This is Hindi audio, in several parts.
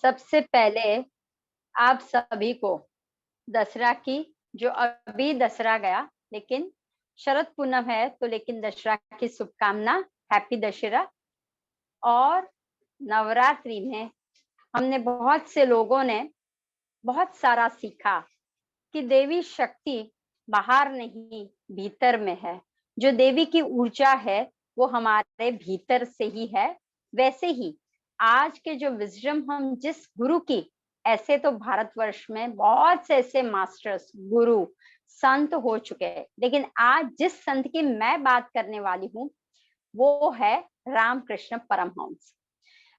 सबसे पहले आप सभी को दशहरा की, जो अभी दशहरा गया, लेकिन शरद पूनम है तो लेकिन दशहरा की शुभकामना। हैप्पी दशहरा। और नवरात्रि में हमने बहुत से लोगों ने बहुत सारा सीखा कि देवी शक्ति बाहर नहीं भीतर में है। जो देवी की ऊर्जा है वो हमारे भीतर से ही है। वैसे ही आज के जो विजडम हम जिस गुरु की, ऐसे तो भारतवर्ष में बहुत से ऐसे मास्टर्स, गुरु, संत हो चुके हैं, लेकिन आज जिस संत की मैं बात करने वाली हूँ वो है रामकृष्ण परमहंस।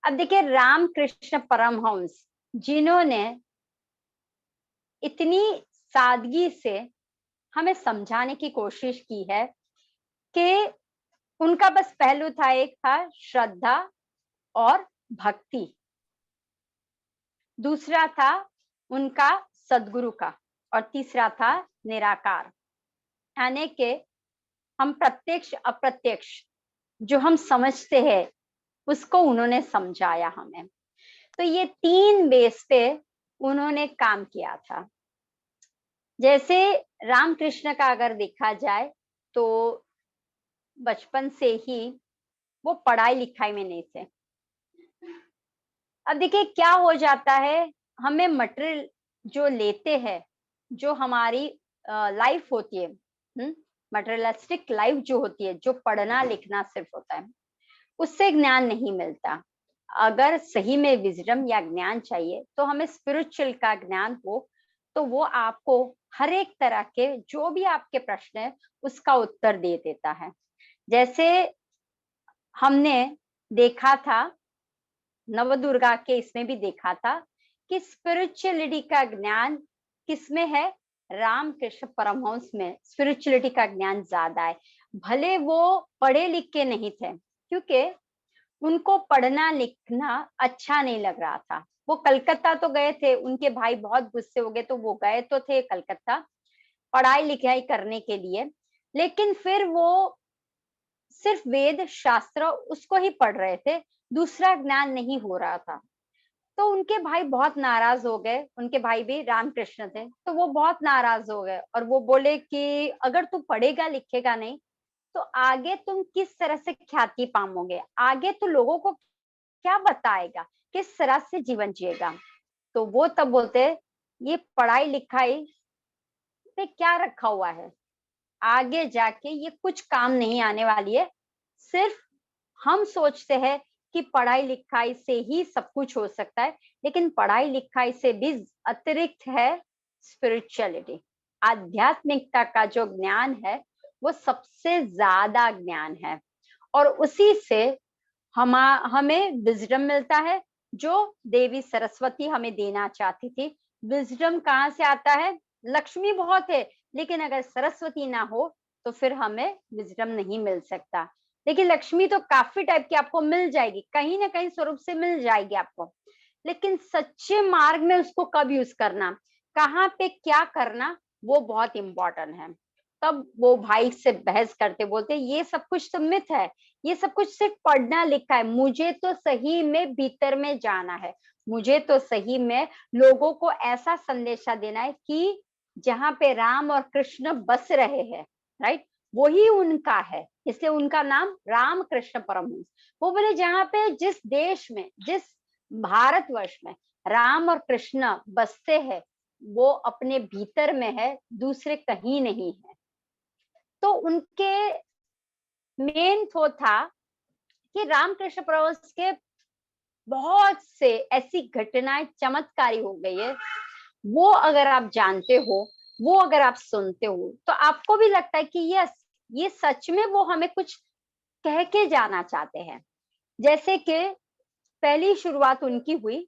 अब देखिए, रामकृष्ण परमहंस जिन्होंने इतनी सादगी से हमें समझाने की कोशिश की है कि उनका बस पहलू था, एक था श्रद्धा और भक्ति, दूसरा था उनका सदगुरु का, और तीसरा था निराकार। यानी कि हम प्रत्यक्ष अप्रत्यक्ष जो हम समझते हैं उसको उन्होंने समझाया हमें। तो ये तीन बेस पे उन्होंने काम किया था। जैसे रामकृष्ण का अगर देखा जाए तो बचपन से ही वो पढ़ाई लिखाई में नहीं थे। अब देखिए क्या हो जाता है, हमें मटेरियल जो लेते हैं, जो हमारी लाइफ होती है, मटेरियलिस्टिक लाइफ जो होती है, जो पढ़ना लिखना सिर्फ होता है, उससे ज्ञान नहीं मिलता। अगर सही में विजडम या ज्ञान चाहिए तो हमें स्पिरिचुअल का ज्ञान हो, तो वो आपको हर एक तरह के जो भी आपके प्रश्न है उसका उत्तर दे देता है। जैसे हमने देखा था नवदुर्गा के, इसमें भी देखा था कि स्पिरिचुअलिटी का ज्ञान किसमें है, रामकृष्ण परमहंस में स्पिरिचुअलिटी का ज्ञान ज्यादा है। भले वो पढ़े लिख के नहीं थे, क्योंकि उनको पढ़ना लिखना अच्छा नहीं लग रहा था। वो कलकत्ता तो गए थे, उनके भाई बहुत गुस्से हो गए तो वो गए तो थे कलकत्ता पढ़ाई लिखाई करने के लिए, लेकिन फिर वो सिर्फ वेद शास्त्र उसको ही पढ़ रहे थे, दूसरा ज्ञान नहीं हो रहा था। तो उनके भाई बहुत नाराज हो गए, उनके भाई भी रामकृष्ण थे, तो वो बहुत नाराज हो गए और वो बोले कि अगर तू पढ़ेगा लिखेगा नहीं तो आगे तुम किस तरह से ख्याति पाओगे, आगे तो लोगों को क्या बताएगा, किस तरह से जीवन जिएगा। तो वो तब बोलते ये पढ़ाई लिखाई पे क्या रखा हुआ है, आगे जाके ये कुछ काम नहीं आने वाली है। सिर्फ हम सोचते हैं कि पढ़ाई लिखाई से ही सब कुछ हो सकता है, लेकिन पढ़ाई लिखाई से भी अतिरिक्त है स्पिरिचुअलिटी। आध्यात्मिकता का जो ज्ञान है वो सबसे ज्यादा ज्ञान है, और उसी से हमें विजडम मिलता है जो देवी सरस्वती हमें देना चाहती थी। विजडम कहाँ से आता है, लक्ष्मी बहुत है, लेकिन अगर सरस्वती ना हो तो फिर हमें विजडम नहीं मिल सकता। लेकिन लक्ष्मी तो काफी टाइप की आपको मिल जाएगी, कहीं ना कहीं स्वरूप से मिल जाएगी आपको, लेकिन सच्चे मार्ग में उसको कब यूज करना, कहाँ पे क्या करना, वो बहुत इंपॉर्टेंट है। तब वो भाई से बहस करते, बोलते ये सब कुछ तो मिथ है, ये सब कुछ सिर्फ पढ़ना लिखा है, मुझे तो सही में भीतर में जाना है, मुझे तो सही में लोगों को ऐसा संदेशा देना है कि जहाँ पे राम और कृष्ण बस रहे हैं, राइट, वही उनका है, इसलिए उनका नाम रामकृष्ण परमहंस। वो बोले जहाँ पे जिस देश में, जिस भारतवर्ष में राम और कृष्ण बसते हैं वो अपने भीतर में है, दूसरे कहीं नहीं है। तो उनके मेन थो था कि रामकृष्ण परमहंस के बहुत से ऐसी घटनाएं चमत्कारी हो गई है, वो अगर आप जानते हो, वो अगर आप सुनते हो तो आपको भी लगता है कि यस, ये सच में वो हमें कुछ कह के जाना चाहते हैं। जैसे कि पहली शुरुआत उनकी हुई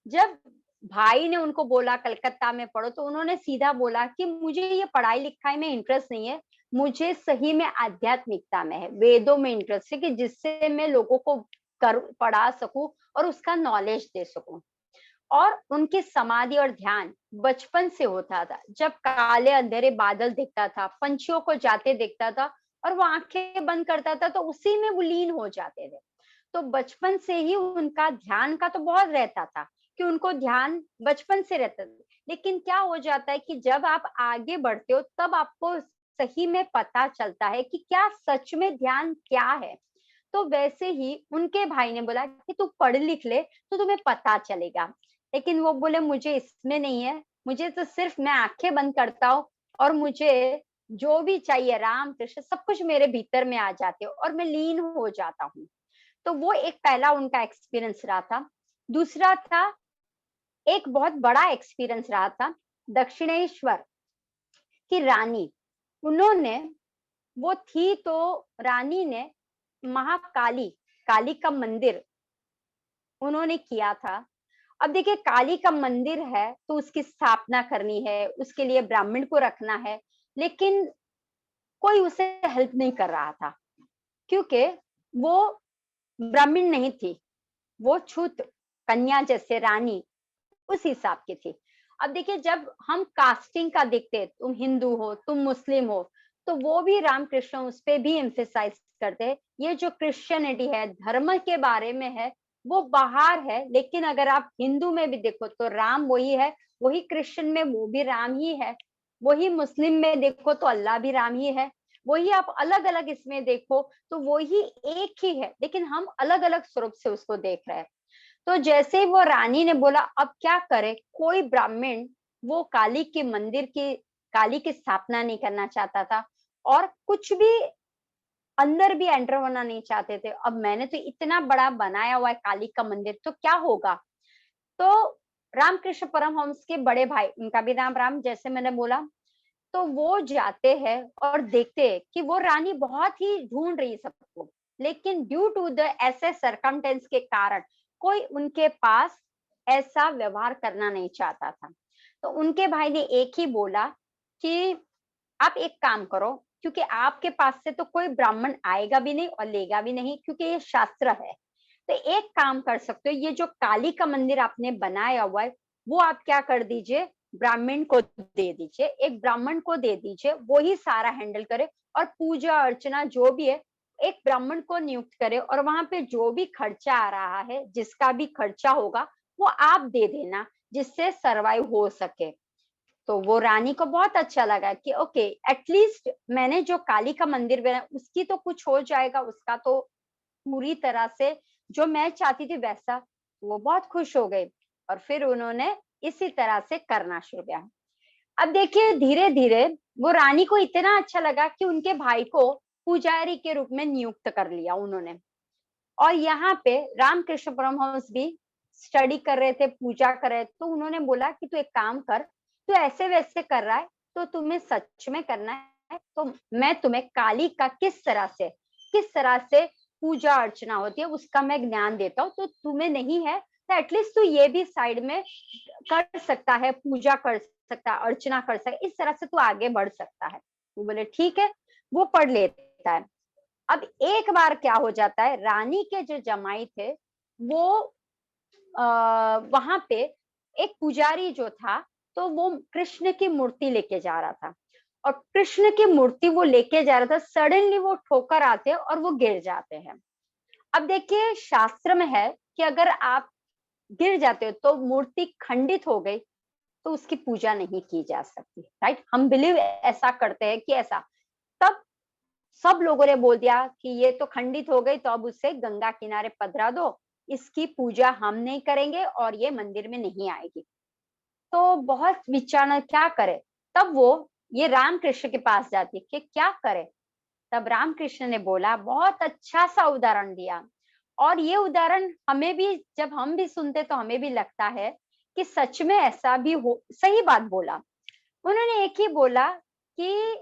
जब भाई ने उनको बोला कलकत्ता में पढ़ो, तो उन्होंने सीधा बोला कि मुझे ये पढ़ाई लिखाई में इंटरेस्ट नहीं है, मुझे सही में आध्यात्मिकता में है, वेदों में इंटरेस्ट है कि जिससे मैं लोगों को कर पढ़ा सकूं और उसका नॉलेज दे सकूं। और उनकी समाधि और ध्यान बचपन से होता था, जब काले अंधेरे बादल दिखता था, पंछियों को जाते दिखता था और वो आंखें बंद करता था तो उसी में वो लीन हो जाते थे। तो बचपन से ही उनका ध्यान का तो बहुत रहता था, कि उनको ध्यान बचपन से रहता है। लेकिन क्या हो जाता है कि जब आप आगे बढ़ते हो तब आपको सही में पता चलता है कि क्या सच में ध्यान क्या है। तो वैसे ही उनके भाई ने बोला कि तू पढ़ लिख ले तो तुम्हें पता चलेगा। लेकिन वो बोले मुझे इसमें नहीं है, मुझे तो सिर्फ मैं आंखें बंद करता हूँ और मुझे जो भी चाहिए राम कृष्ण सब कुछ मेरे भीतर में आ जाते हो और मैं लीन हो जाता हूँ। तो वो एक पहला उनका एक्सपीरियंस रहा था। दूसरा था, एक बहुत बड़ा एक्सपीरियंस रहा था दक्षिणेश्वर की रानी। उन्होंने, वो थी तो रानी ने महाकाली, काली का मंदिर उन्होंने किया था। अब देखिए काली का मंदिर है तो उसकी स्थापना करनी है, उसके लिए ब्राह्मण को रखना है, लेकिन कोई उसे हेल्प नहीं कर रहा था क्योंकि वो ब्राह्मण नहीं थी, वो छूत कन्या जैसे रानी उस हिसाब की थी। अब देखिए जब हम कास्टिंग का देखते हैं, तुम हिंदू हो तुम मुस्लिम हो, तो वो भी रामकृष्ण उस पे भी एम्फेसाइज करते हैं। ये जो क्रिश्चियनिटी है धर्म के बारे में है वो बाहर है, लेकिन अगर आप हिंदू में भी देखो तो राम वही है, वही क्रिश्चियन में वो भी राम ही है, वही मुस्लिम में देखो तो अल्लाह भी राम ही है, वही आप अलग अलग इसमें देखो तो वही एक ही है, लेकिन हम अलग अलग स्वरूप से उसको देख रहे हैं। तो जैसे वो रानी ने बोला अब क्या करे, कोई ब्राह्मण वो काली के मंदिर की, काली की स्थापना नहीं करना चाहता था और कुछ भी अंदर भी एंटर होना नहीं चाहते थे। अब मैंने तो इतना बड़ा बनाया हुआ है काली का मंदिर, तो क्या होगा। तो रामकृष्ण परमहंस के बड़े भाई, उनका भी नाम राम जैसे मैंने बोला, तो वो जाते हैं और देखते हैं कि वो रानी बहुत ही ढूंढ रही है सबको, लेकिन ड्यू टू द ऐसे सरकमटेंस के कारण कोई उनके पास ऐसा व्यवहार करना नहीं चाहता था। तो उनके भाई ने एक ही बोला कि आप एक काम करो, क्योंकि आपके पास से तो कोई ब्राह्मण आएगा भी नहीं और लेगा भी नहीं क्योंकि ये शास्त्र है। तो एक काम कर सकते हो, ये जो काली का मंदिर आपने बनाया हुआ है वो आप क्या कर दीजिए, ब्राह्मण को दे दीजिए, एक ब्राह्मण को दे दीजिए, वो ही सारा हैंडल करे और पूजा अर्चना जो भी है एक ब्राह्मण को नियुक्त करे, और वहां पे जो भी खर्चा आ रहा है, जिसका भी खर्चा होगा वो आप दे देना, जिससे सरवाइव हो सके। तो वो रानी को बहुत अच्छा लगा कि ओके एटलीस्ट मैंने जो काली का मंदिर बनाया उसकी तो कुछ हो जाएगा, उसका तो पूरी तरह से जो मैं चाहती थी वैसा। वो बहुत खुश हो गई और फिर उन्होंने इसी तरह से करना शुरू किया। अब देखिए धीरे धीरे वो रानी को इतना अच्छा लगा कि उनके भाई को पुजारी के रूप में नियुक्त कर लिया उन्होंने। और यहाँ पे रामकृष्ण परमहंस भी स्टडी कर रहे थे, पूजा कर रहे थे, तो उन्होंने बोला कि तू एक काम कर, तू ऐसे वैसे कर रहा है तो तुम्हें सच में करना है तो मैं तुम्हें काली का किस तरह से पूजा अर्चना होती है उसका मैं ज्ञान देता हूँ, तो तुम्हें नहीं है तो एटलीस्ट तू ये भी साइड में कर सकता है, पूजा कर सकता है, अर्चना कर सकता है, इस तरह से तू आगे बढ़ सकता है। वो बोले ठीक है, वो पढ़ लेता है। अब एक बार क्या हो जाता है, रानी के जो जमाई थे वो वहां पे एक पुजारी जो था, तो वो कृष्ण की मूर्ति लेके जा रहा था, और कृष्ण की मूर्ति वो लेके जा रहा था, सडनली वो ठोकर आते हैं और वो गिर जाते हैं। अब देखिए शास्त्र में है कि अगर आप गिर जाते हो तो मूर्ति खंडित हो गई तो उसकी पूजा नहीं की जा सकती, राइट। हम बिलीव ऐसा करते हैं कि ऐसा, तब सब लोगों ने बोल दिया कि ये तो खंडित हो गई तो अब उसे गंगा किनारे पधरा दो, इसकी पूजा हम नहीं करेंगे और ये मंदिर में नहीं आएगी। तो बहुत विचार क्या करे, तब वो ये रामकृष्ण के पास जाती है कि क्या करे। तब रामकृष्ण ने बोला, बहुत अच्छा सा उदाहरण दिया, और ये उदाहरण हमें भी जब हम भी सुनते तो हमें भी लगता है कि सच में ऐसा भी हो, सही बात बोला। उन्होंने एक ही बोला कि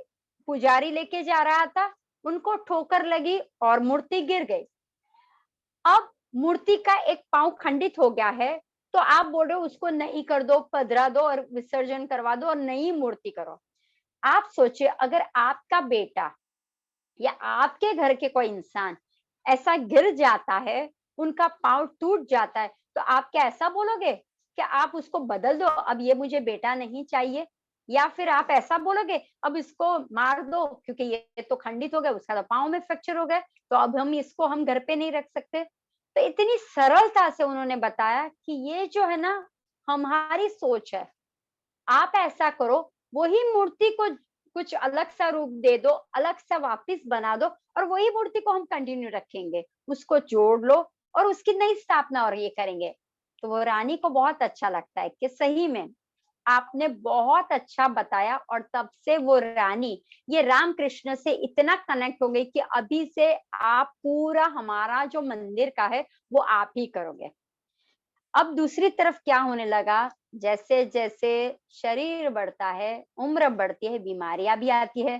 पुजारी लेके जा रहा था, उनको ठोकर लगी और मूर्ति गिर गई। अब मूर्ति का एक पांव खंडित हो गया है, तो आप बोल रहे हो उसको नहीं कर दो, पधरा दो और विसर्जन करवा दो और नई मूर्ति करो। आप सोचिए अगर आपका बेटा या आपके घर के कोई इंसान ऐसा गिर जाता है, उनका पाँव टूट जाता है, तो आप क्या ऐसा बोलोगे कि आप उसको बदल दो, अब ये मुझे बेटा नहीं चाहिए? या फिर आप ऐसा बोलोगे अब इसको मार दो क्योंकि ये तो खंडित हो गया, उसका तो पाँव में फ्रैक्चर हो गया, तो अब हम इसको घर पे नहीं रख सकते। तो इतनी सरलता से उन्होंने बताया कि ये जो है ना हमारी सोच है, आप ऐसा करो, वही मूर्ति को कुछ अलग सा रूप दे दो, अलग सा वापस बना दो और वही मूर्ति को हम कंटिन्यू रखेंगे, उसको जोड़ लो और उसकी नई स्थापना और ये करेंगे। तो वो रानी को बहुत अच्छा लगता है कि सही में आपने बहुत अच्छा बताया, और तब से वो रानी ये राम कृष्ण से इतना कनेक्ट हो गई कि अभी से आप पूरा हमारा जो मंदिर का है वो आप ही करोगे। अब दूसरी तरफ क्या होने लगा, जैसे जैसे शरीर बढ़ता है, उम्र बढ़ती है, बीमारियां भी आती है,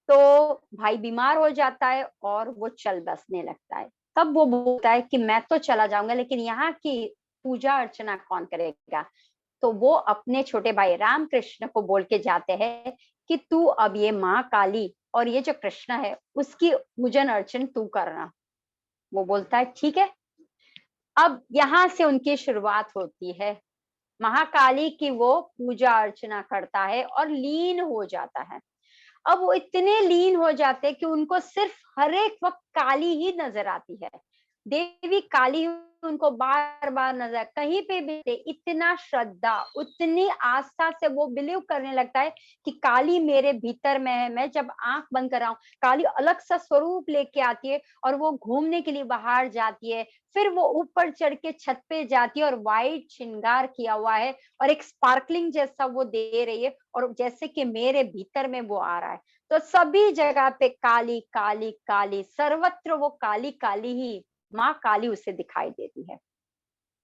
तो भाई बीमार हो जाता है और वो चल बसने लगता है। तब वो बोलता है कि मैं तो चला जाऊंगा, लेकिन यहाँ की पूजा अर्चना कौन करेगा। तो वो अपने छोटे भाई राम कृष्ण को बोल के जाते हैं कि तू अब ये माँ काली और ये जो कृष्ण है उसकी पूजन अर्चन तू करना। वो बोलता है ठीक है। अब यहाँ से उनकी शुरुआत होती है, महाकाली की वो पूजा अर्चना करता है और लीन हो जाता है। अब वो इतने लीन हो जाते हैं कि उनको सिर्फ हर एक वक्त काली ही नजर आती है, देवी काली ही उनको बार बार नजर, कहीं पे भी इतना श्रद्धा, उतनी आस्था से वो बिलीव करने लगता है कि काली मेरे भीतर में है। मैं जब आंख बंद कर रहा हूँ, काली अलग सा स्वरूप लेके आती है और वो घूमने के लिए बाहर जाती है, फिर वो ऊपर चढ़ के छत पे जाती है और व्हाइट श्रृंगार किया हुआ है और एक स्पार्कलिंग जैसा वो दे रही है, और जैसे कि मेरे भीतर में वो आ रहा है। तो सभी जगह पे काली काली काली, सर्वत्र वो काली काली ही, माँ काली उसे दिखाई देती है।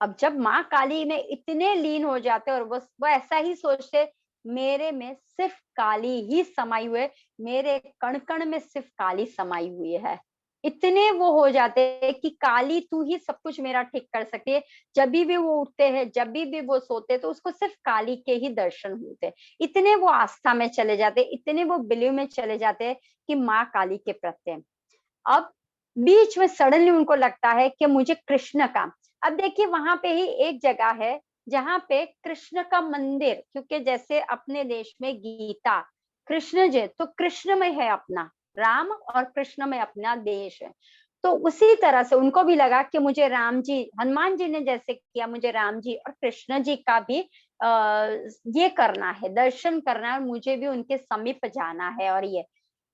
अब जब माँ काली में इतने लीन हो जाते हैं और वो ऐसा ही सोचते, मेरे में सिर्फ काली ही समाई हुई है, मेरे कण कण में सिर्फ काली समाई हुई है। इतने वो हो जाते हैं कि काली तू ही सब कुछ मेरा ठीक कर सकती है। जब भी वो उठते हैं, जब भी वो सोते, तो उसको सिर्फ काली के ही दर्शन होते हैं। इतने वो आस्था में चले जाते, इतने वो बिलीव में चले जाते हैं कि माँ काली के प्रत्यय। अब बीच में सडनली उनको लगता है कि मुझे कृष्ण का, अब देखिए वहां पे ही एक जगह है जहां पे कृष्ण का मंदिर, क्योंकि जैसे अपने देश में गीता कृष्ण जी, तो कृष्णमय है अपना, राम और कृष्णमय अपना देश है। तो उसी तरह से उनको भी लगा कि मुझे राम जी, हनुमान जी ने जैसे किया, मुझे राम जी और कृष्ण जी का भी ये करना है, दर्शन करना है, और मुझे भी उनके समीप जाना है। और ये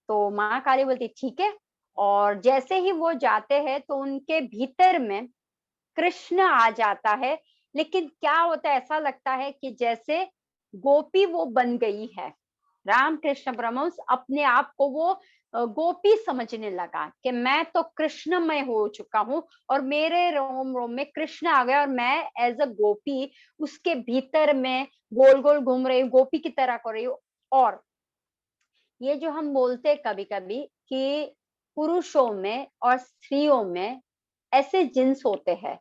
तो माँ काली बोलती ठीक है। और जैसे ही वो जाते हैं तो उनके भीतर में कृष्ण आ जाता है। लेकिन क्या होता है, ऐसा लगता है कि जैसे गोपी वो बन गई है। राम कृष्ण परमहंस अपने आप को वो गोपी समझने लगा कि मैं तो कृष्णमय हो चुका हूँ और मेरे रोम रोम में कृष्ण आ गया, और मैं एज अ गोपी उसके भीतर में गोल गोल घूम रही हूँ, गोपी की तरह कर रही हूँ। और ये जो हम बोलते हैं कभी कभी कि पुरुषों में और स्त्रियों में ऐसे जिन्स होते हैं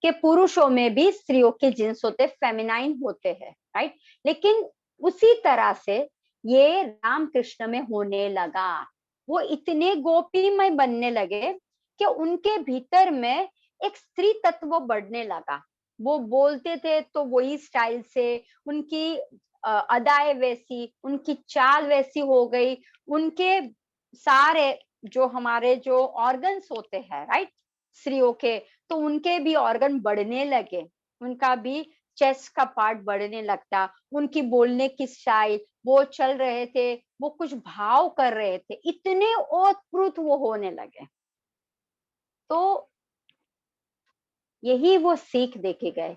कि पुरुषों में भी स्त्रियों के जिन्स होते, फेमिनाइन होते हैं, राइट। लेकिन उसी तरह से ये राम कृष्ण में होने लगा। वो इतने गोपीमय बनने लगे कि उनके भीतर में एक स्त्री तत्व बढ़ने लगा। वो बोलते थे तो वही स्टाइल से, उनकी अदाएं वैसी, उनकी चाल वैसी हो गई, उनके सारे जो हमारे जो ऑर्गन्स होते हैं, राइट, स्त्रियों के, तो उनके भी ऑर्गन बढ़ने लगे, उनका भी चेस्ट का पार्ट बढ़ने लगता, उनकी बोलने की स्टाइल, वो चल रहे थे, वो कुछ भाव कर रहे थे, इतने ओतप्रोत वो होने लगे। तो यही वो सीख देके गए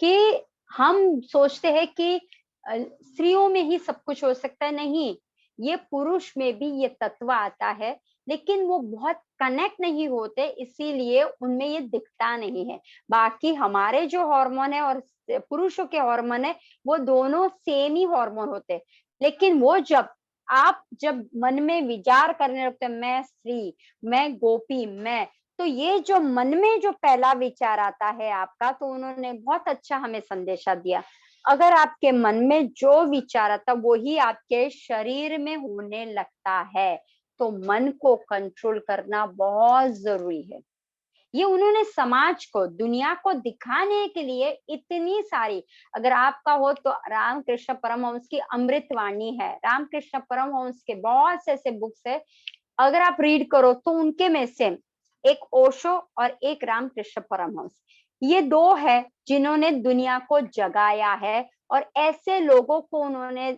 कि हम सोचते हैं कि स्त्रियों में ही सब कुछ हो सकता है, नहीं, ये पुरुष में भी ये तत्व आता है, लेकिन वो बहुत कनेक्ट नहीं होते, इसीलिए उनमें ये दिखता नहीं है। बाकी हमारे जो हार्मोन है और पुरुषों के हार्मोन है, वो दोनों सेम ही हार्मोन होते हैं। लेकिन वो जब आप जब मन में विचार करने लगते हैं, मैं स्त्री, मैं गोपी, मैं, तो ये जो मन में जो पहला विचार आता है आपका, तो उन्होंने बहुत अच्छा हमें संदेशा दिया। अगर आपके मन में जो विचार आता वही आपके शरीर में होने लगता है, तो मन को कंट्रोल करना बहुत जरूरी है। ये उन्होंने समाज को, दुनिया को दिखाने के लिए इतनी सारी, अगर आपका हो तो रामकृष्ण परमहंस की अमृतवाणी है, रामकृष्ण परमहंस के बहुत से ऐसे बुक्स है, अगर आप रीड करो तो उनके में से एक ओशो और एक रामकृष्ण परमहंस, ये दो है जिन्होंने दुनिया को जगाया है और ऐसे लोगों को उन्होंने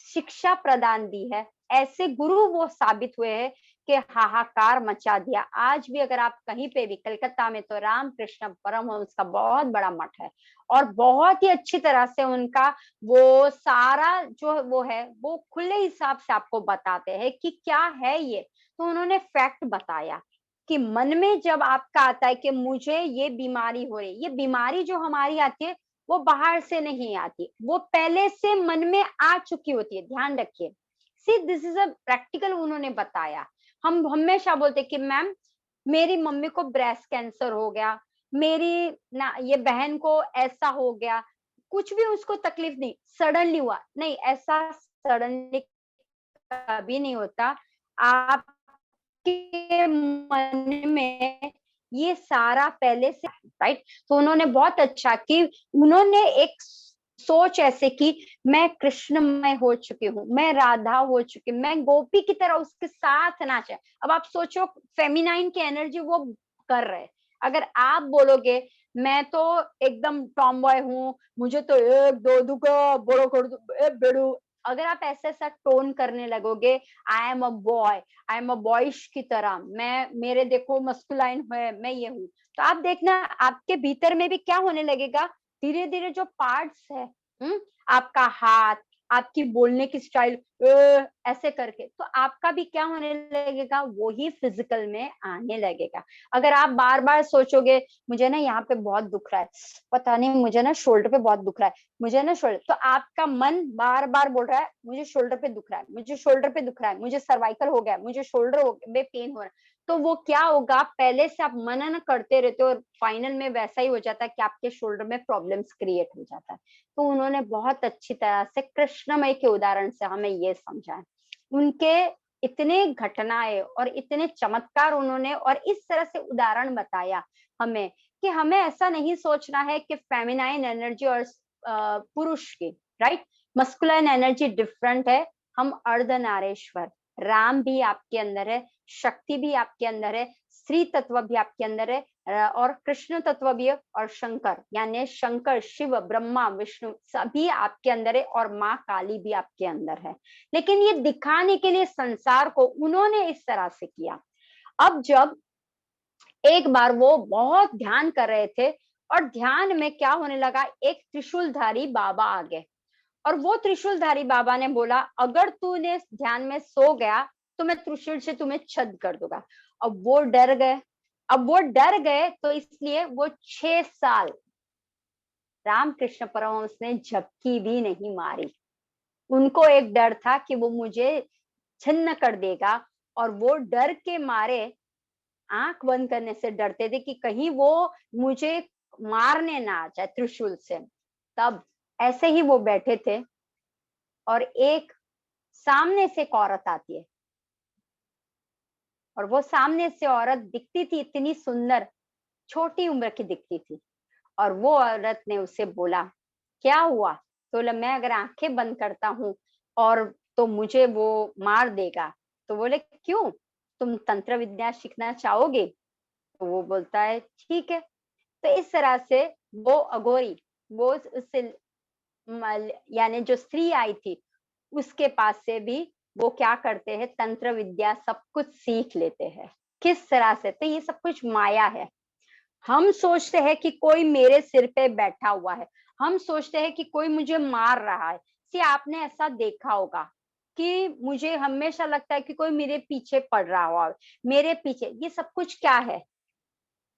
शिक्षा प्रदान दी है, ऐसे गुरु वो साबित हुए हैं कि हाहाकार मचा दिया। आज भी अगर आप कहीं पे भी कलकत्ता में, तो रामकृष्ण परमहंस का बहुत बड़ा मठ है और बहुत ही अच्छी तरह से उनका वो सारा जो वो है वो खुले हिसाब से आपको बताते हैं कि क्या है ये। तो उन्होंने फैक्ट बताया कि मन में जब आपका आता है कि मुझे ये बीमारी हो रही, ये बीमारी जो हमारी आती है वो बाहर से नहीं आती, वो पहले से मन में आ चुकी होती है, ध्यान रखिए। See this is a practical, उन्होंने बताया। हम हमेशा बोलते कि मैम मेरी मम्मी को ब्रेस्ट कैंसर हो गया, मेरी ना ये बहन को ऐसा हो गया, कुछ भी उसको तकलीफ नहीं, सडनली हुआ नहीं, ऐसा सडनली कभी नहीं होता। आपके मन में ये सारा पहले से, राइट। तो उन्होंने बहुत अच्छा कि उन्होंने एक सोच ऐसे की, मैं कृष्णमय हो चुकी हूँ, मैं राधा हो चुकी हूँ, मैं गोपी की तरह उसके साथ नाचे। अब आप सोचो फेमिनाइन की एनर्जी वो कर रहे। अगर आप बोलोगे मैं तो एकदम टॉम बॉय हूँ, मुझे तो एक दो दुका बड़ो कर दो बेड़ू, अगर आप ऐसा ऐसा टोन करने लगोगे, I am a boy, I am a boyish की तरह, मैं मेरे देखो मस्कुलाइन है, मैं ये हूँ, तो आप देखना आपके भीतर में भी क्या होने लगेगा, धीरे धीरे जो पार्ट्स है, आपका हाथ, आपकी बोलने की स्टाइल ऐसे करके, तो आपका भी क्या होने लगेगा, वो ही फिजिकल में आने लगेगा। अगर आप बार बार सोचोगे मुझे ना यहाँ पे बहुत दुख रहा है, पता नहीं मुझे ना शोल्डर पे बहुत दुख रहा है, मुझे ना शोल्डर, तो आपका मन बार बार बोल रहा है मुझे शोल्डर पे दुख रहा है, मुझे शोल्डर पे दुख रहा है, मुझे सर्वाइकल हो गया, मुझे शोल्डर में पेन हो रहा है। तो वो क्या होगा, पहले से आप मनन करते रहते हो और फाइनल में वैसा ही हो जाता है कि आपके शोल्डर में प्रॉब्लम्स क्रिएट हो जाता है। तो उन्होंने बहुत अच्छी तरह से कृष्णमय के उदाहरण से हमें ये समझाया। उनके इतने घटनाएं और इतने चमत्कार उन्होंने और इस तरह से उदाहरण बताया हमें कि हमें ऐसा नहीं सोचना है कि फेमिनाइन एनर्जी और पुरुष की, राइट, मस्कुलाइन एनर्जी डिफरेंट है। हम अर्धनारेश्वर, राम भी आपके अंदर है, शक्ति भी आपके अंदर है, स्त्री तत्व भी आपके अंदर है और कृष्ण तत्व भी है और शंकर यानी शंकर, शिव, ब्रह्मा, विष्णु सभी आपके अंदर है और माँ काली भी आपके अंदर है। लेकिन ये दिखाने के लिए संसार को उन्होंने इस तरह से किया। अब जब एक बार वो बहुत ध्यान कर रहे थे और ध्यान में क्या होने लगा, एक त्रिशूलधारी बाबा आ गए और वो त्रिशूलधारी बाबा ने बोला अगर तूने ध्यान में सो गया तो मैं त्रिशूल से तुम्हें छद कर दूंगा। अब वो डर गए, अब वो डर गए तो इसलिए वो 6 साल रामकृष्ण परमहंस ने झपकी भी नहीं मारी। उनको एक डर था कि वो मुझे छिन्न कर देगा और वो डर के मारे आंख बंद करने से डरते थे कि कहीं वो मुझे मारने ना आ जाए त्रिशूल से। तब ऐसे ही वो बैठे थे और एक सामने से एक औरत आती है और वो सामने से औरत दिखती थी इतनी सुंदर, छोटी उम्र की दिखती थी और वो औरत ने उसे बोला क्या हुआ, तो बोला मैं अगर आंखें बंद करता हूँ और तो मुझे वो मार देगा। तो बोले क्यों, तुम तंत्र विद्या सीखना चाहोगे? तो वो बोलता है ठीक है। तो इस तरह से वो अघोरी, वो उससे यानी जो स्त्री आई थी उसके पास से भी वो क्या करते हैं, तंत्र विद्या सब कुछ सीख लेते हैं। किस तरह से, तो ये सब कुछ माया है। हम सोचते हैं कि कोई मेरे सिर पे बैठा हुआ है, हम सोचते हैं कि कोई मुझे मार रहा है। सी आपने ऐसा देखा होगा कि मुझे हमेशा लगता है कि कोई मेरे पीछे पड़ रहा हो, मेरे पीछे, ये सब कुछ क्या है,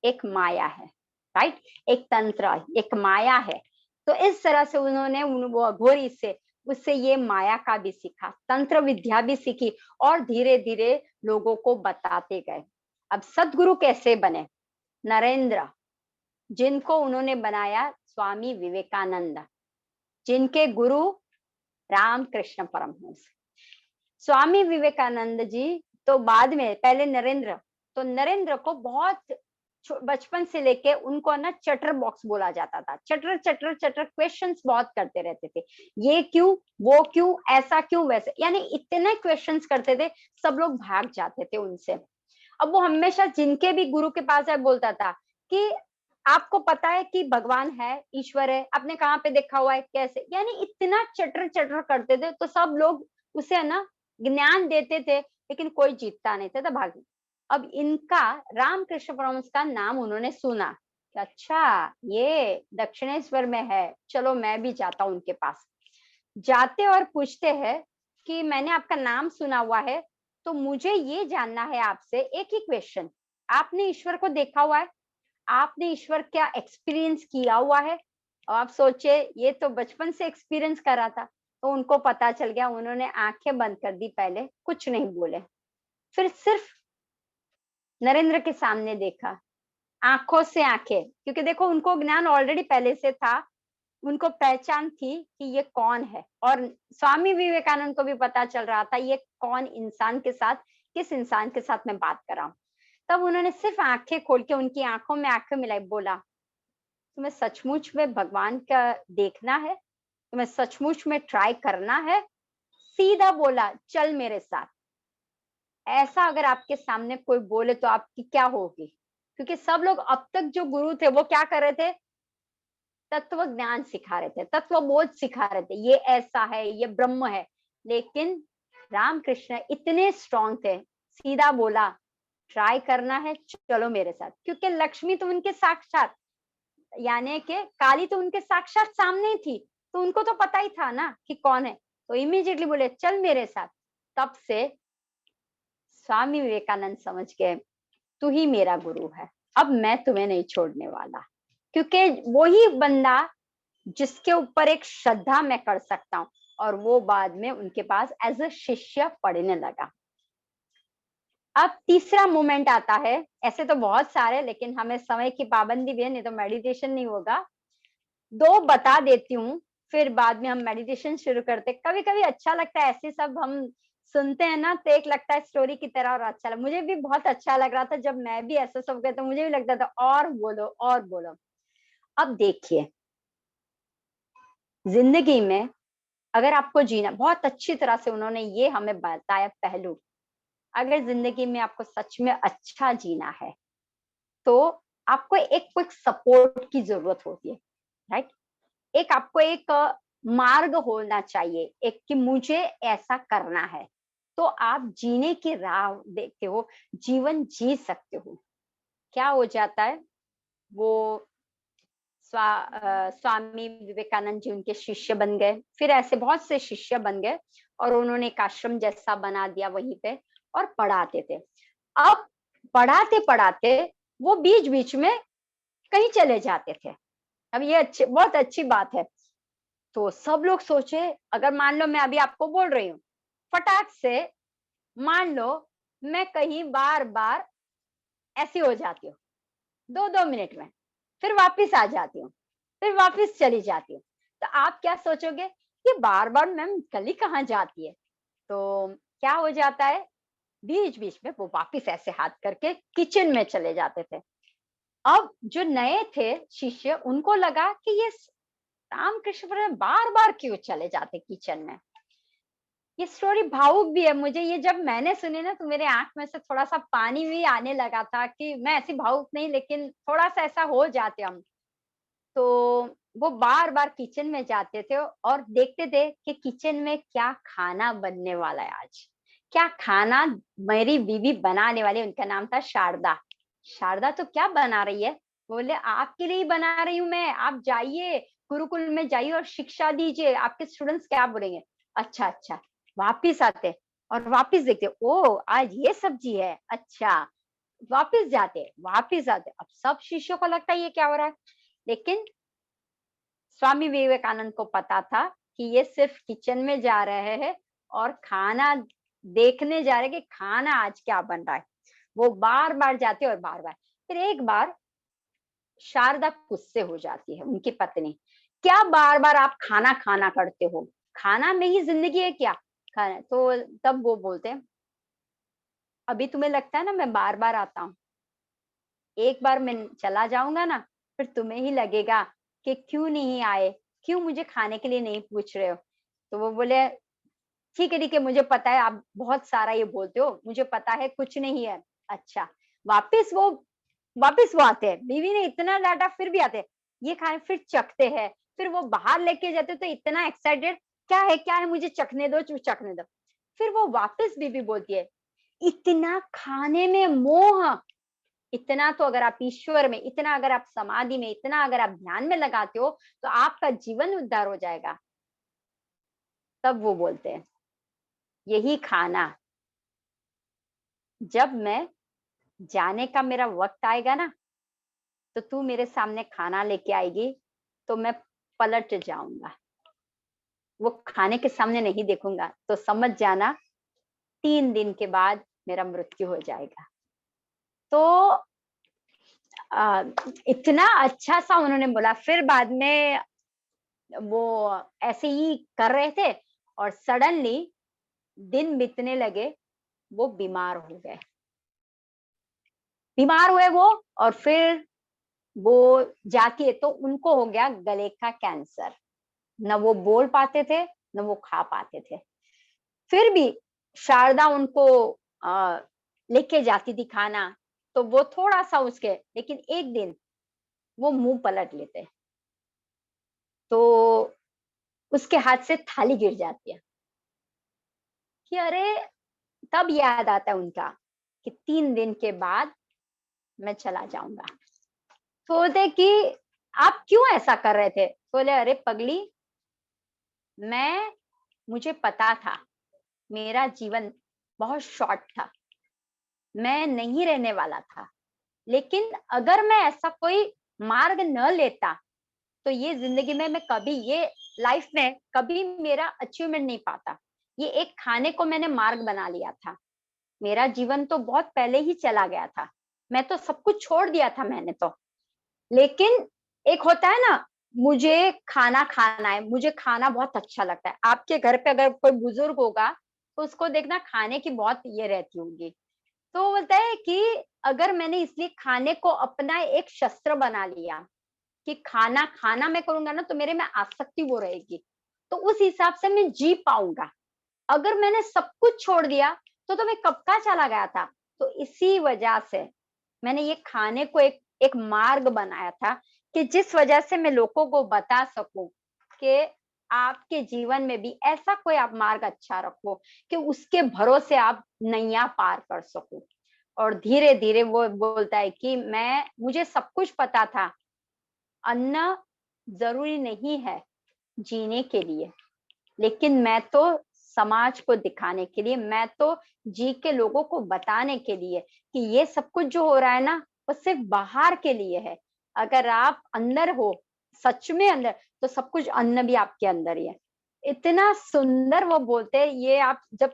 एक माया है, राइट, एक तंत्र, एक माया है। तो इस तरह से उन्होंने वो अघोरी से उससे ये माया का भी सीखा, तंत्र विद्या भी सीखी और धीरे धीरे लोगों को बताते गए। अब सदगुरु कैसे बने, नरेंद्र, जिनको उन्होंने बनाया स्वामी विवेकानंद, जिनके गुरु रामकृष्ण परमहंस। स्वामी विवेकानंद जी तो बाद में, पहले नरेंद्र, तो नरेंद्र को बहुत बचपन से लेके उनको ना चटर बॉक्स बोला जाता था, चटर चटर चटर क्वेश्चंस बहुत करते रहते थे, ये क्यों, वो क्यों, ऐसा क्यों, वैसे, यानी इतने क्वेश्चंस करते थे, सब लोग भाग जाते थे उनसे। अब वो हमेशा जिनके भी गुरु के पास है बोलता था कि आपको पता है कि भगवान है, ईश्वर है, आपने कहाँ पे देखा हुआ है, कैसे, यानी इतना चटर चटर करते थे, तो सब लोग उसे है ना ज्ञान देते थे, लेकिन कोई जीतता नहीं था, तो भागी। अब इनका रामकृष्ण परमहंस का नाम उन्होंने सुना कि अच्छा ये दक्षिणेश्वर में है, चलो मैं भी जाता हूँ उनके पास। जाते और पूछते हैं कि मैंने आपका नाम सुना हुआ है, तो मुझे ये जानना है आपसे एक ही क्वेश्चन, आपने ईश्वर को देखा हुआ है, आपने ईश्वर क्या एक्सपीरियंस किया हुआ है? और आप सोचे ये तो बचपन से एक्सपीरियंस करा था, तो उनको पता चल गया, उन्होंने आंखें बंद कर दी, पहले कुछ नहीं बोले, फिर सिर्फ नरेंद्र के सामने देखा, आंखों से आंखें, क्योंकि देखो उनको ज्ञान ऑलरेडी पहले से था, उनको पहचान थी कि ये कौन है, और स्वामी विवेकानंद को भी पता चल रहा था ये कौन इंसान के साथ, किस इंसान के साथ मैं बात कर रहा हूँ। तब उन्होंने सिर्फ आंखें खोल के उनकी आंखों में आंखें मिलाई, बोला तुम्हें सचमुच में भगवान का देखना है, तुम्हें सचमुच में ट्राई करना है? सीधा बोला चल मेरे साथ। ऐसा अगर आपके सामने कोई बोले तो आपकी क्या होगी? क्योंकि सब लोग अब तक जो गुरु थे वो क्या कर रहे थे, तत्व ज्ञान सिखा रहे थे, तत्व बोध सिखा रहे थे, ये ऐसा है, ये ब्रह्म है। लेकिन रामकृष्ण इतने स्ट्रॉन्ग थे, सीधा बोला ट्राई करना है, चलो मेरे साथ। क्योंकि लक्ष्मी तो उनके साक्षात, यानी कि काली तो उनके साक्षात सामने ही थी, तो उनको तो पता ही था ना कि कौन है, तो इमीडिएटली बोले चल मेरे साथ। तब से स्वामी विवेकानंद समझ गए तू ही मेरा गुरु है, अब मैं तुम्हें नहीं छोड़ने वाला। क्योंकि वही बंदा जिसके ऊपर एक श्रद्धा मैं कर सकता हूँ, और वो बाद में उनके पास एज अ शिष्य पढ़ने लगा। अब तीसरा मोमेंट आता है, ऐसे तो बहुत सारे, लेकिन हमें समय की पाबंदी भी है, नहीं तो मेडिटेशन नहीं होगा। दो बता देती हूँ, फिर बाद में हम मेडिटेशन शुरू करते। कभी कभी अच्छा लगता है, ऐसे सब हम सुनते हैं ना, तो एक लगता है स्टोरी की तरह, और अच्छा लगा, मुझे भी बहुत अच्छा लग रहा था जब मैं भी ऐसा सब कहता, मुझे भी लगता था और बोलो और बोलो। अब देखिए, जिंदगी में अगर आपको जीना बहुत अच्छी तरह से, उन्होंने ये हमें बताया पहलू, अगर जिंदगी में आपको सच में अच्छा जीना है, तो आपको एक क्विक सपोर्ट की जरूरत होती है, राइट? एक आपको एक मार्ग होना चाहिए, एक कि मुझे ऐसा करना है, तो आप जीने की राह देखते हो, जीवन जी सकते हो। क्या हो जाता है, वो स्वामी विवेकानंद जी उनके शिष्य बन गए, फिर ऐसे बहुत से शिष्य बन गए, और उन्होंने एक आश्रम जैसा बना दिया वहीं पे, और पढ़ाते थे। अब पढ़ाते पढ़ाते वो बीच बीच में कहीं चले जाते थे। अब ये अच्छी, बहुत अच्छी बात है। तो सब लोग सोचे, अगर मान लो मैं अभी आपको बोल रही हूँ, फटाक से मान लो मैं कहीं बार बार ऐसी हो जाती हूँ, 2-2 मिनट में, फिर वापिस आ जाती हूँ, फिर वापिस चली जाती हूँ, तो आप क्या सोचोगे, ये बार बार मैम गली कहाँ जाती है? तो क्या हो जाता है, बीच बीच में वो वापिस ऐसे हाथ करके किचन में चले जाते थे। अब जो नए थे शिष्य, उनको लगा कि ये रामकृष्ण बार बार क्यों चले जाते किचन में। ये स्टोरी भावुक भी है, मुझे ये जब मैंने सुनी ना, तो मेरे आंख में से थोड़ा सा पानी भी आने लगा था, कि मैं ऐसी भावुक नहीं, लेकिन थोड़ा सा ऐसा हो जाते हम। तो वो बार बार किचन में जाते थे और देखते थे कि किचन में क्या खाना बनने वाला है आज, क्या खाना मेरी बीवी बनाने वाली है। उनका नाम था शारदा। शारदा तो क्या बना रही है? बोले आपके लिए ही बना रही हूँ मैं, आप जाइए गुरुकुल में जाइए और शिक्षा दीजिए, आपके स्टूडेंट्स क्या बोलेंगे। अच्छा अच्छा, वापिस आते और वापिस देखते, ओ आज ये सब्जी है, अच्छा, वापिस जाते, वापिस आते। अब सब शिष्यों को लगता है ये क्या हो रहा है, लेकिन स्वामी विवेकानंद को पता था कि ये सिर्फ किचन में जा रहे हैं और खाना देखने जा रहे हैं कि खाना आज क्या बन रहा है। वो बार बार जाते और बार बार। फिर एक बार शारदा गुस्से हो जाती है, उनकी पत्नी, क्या बार बार आप खाना खाना करते हो, खाना में ही जिंदगी है क्या? खाना तो तब वो बोलते हैं, अभी तुम्हें लगता है ना मैं बार बार आता हूँ, एक बार मैं चला जाऊंगा ना, फिर तुम्हें ही लगेगा कि क्यों नहीं आए, क्यों मुझे खाने के लिए नहीं पूछ रहे हो। तो वो बोले ठीक है मुझे पता है आप बहुत सारा ये बोलते हो, मुझे पता है कुछ नहीं है, अच्छा, वापस वो आते हैं, बीवी ने इतना डांटा फिर भी आते हैं, ये खाए, फिर चखते हैं, फिर वो बाहर लेके जाते तो इतना एक्साइटेड, क्या है, मुझे चखने दो, चखने दो। फिर वो वापस बीवी बोलती है, इतना खाने में मोह, इतना तो अगर आप ईश्वर में, इतना अगर आप समाधि में, इतना अगर आप ध्यान में लगाते हो तो आपका जीवन उद्धार हो जाएगा। तब वो बोलते हैं, यही खाना, जब मैं जाने का मेरा वक्त आएगा ना, तो तू मेरे सामने खाना लेके आएगी, तो मैं पलट जाऊंगा, वो खाने के सामने नहीं देखूंगा, तो समझ जाना 3 दिन के बाद मेरा मृत्यु हो जाएगा। तो इतना अच्छा सा उन्होंने बोला। फिर बाद में वो ऐसे ही कर रहे थे और सडनली दिन बीतने लगे, वो बीमार हो गए, बीमार हुए वो। और फिर वो जाती है तो उनको हो गया गले का कैंसर, न वो बोल पाते थे न वो खा पाते थे। फिर भी शारदा उनको लेके जाती थी खाना, तो वो थोड़ा सा उसके, लेकिन एक दिन वो मुंह पलट लेते, तो उसके हाथ से थाली गिर जाती है कि अरे, तब याद आता है उनका कि 3 दिन के बाद मैं चला जाऊंगा। तो बोलते कि आप क्यों ऐसा कर रहे थे? बोले, अरे पगली, मुझे पता था मेरा जीवन बहुत शॉर्ट था, मैं नहीं रहने वाला था, लेकिन अगर मैं ऐसा कोई मार्ग न लेता तो ये जिंदगी में मैं कभी, ये लाइफ में कभी मेरा अचीवमेंट नहीं पाता। ये एक खाने को मैंने मार्ग बना लिया था, मेरा जीवन तो बहुत पहले ही चला गया था, मैं तो सब कुछ छोड़ दिया था मैंने तो। लेकिन एक होता है ना, मुझे खाना खाना है, मुझे खाना बहुत अच्छा लगता है। आपके घर पे अगर कोई बुजुर्ग होगा तो उसको देखना खाने की बहुत ये रहती होगी। तो वो बोलता है कि अगर मैंने इसलिए खाने को अपना एक शस्त्र बना लिया कि खाना खाना मैं करूंगा ना, तो मेरे में आसक्ति वो रहेगी, तो उस हिसाब से मैं जी पाऊंगा। अगर मैंने सब कुछ छोड़ दिया तो मैं कब का चला गया था। तो इसी वजह से मैंने ये खाने को एक एक मार्ग बनाया था, कि जिस वजह से मैं लोगों को बता सकूं कि आपके जीवन में भी ऐसा कोई आप मार्ग अच्छा रखो कि उसके भरोसे आप नैया पार कर सको। और धीरे धीरे वो बोलता है कि मुझे सब कुछ पता था, अन्न जरूरी नहीं है जीने के लिए, लेकिन मैं तो समाज को दिखाने के लिए, मैं तो जी के लोगों को बताने के लिए कि ये सब कुछ जो हो रहा है ना, वो सिर्फ बाहर के लिए है। अगर आप अंदर हो, सच में अंदर, तो सब कुछ अन्न भी आपके अंदर ही है। इतना सुंदर वो बोलते हैं, ये आप जब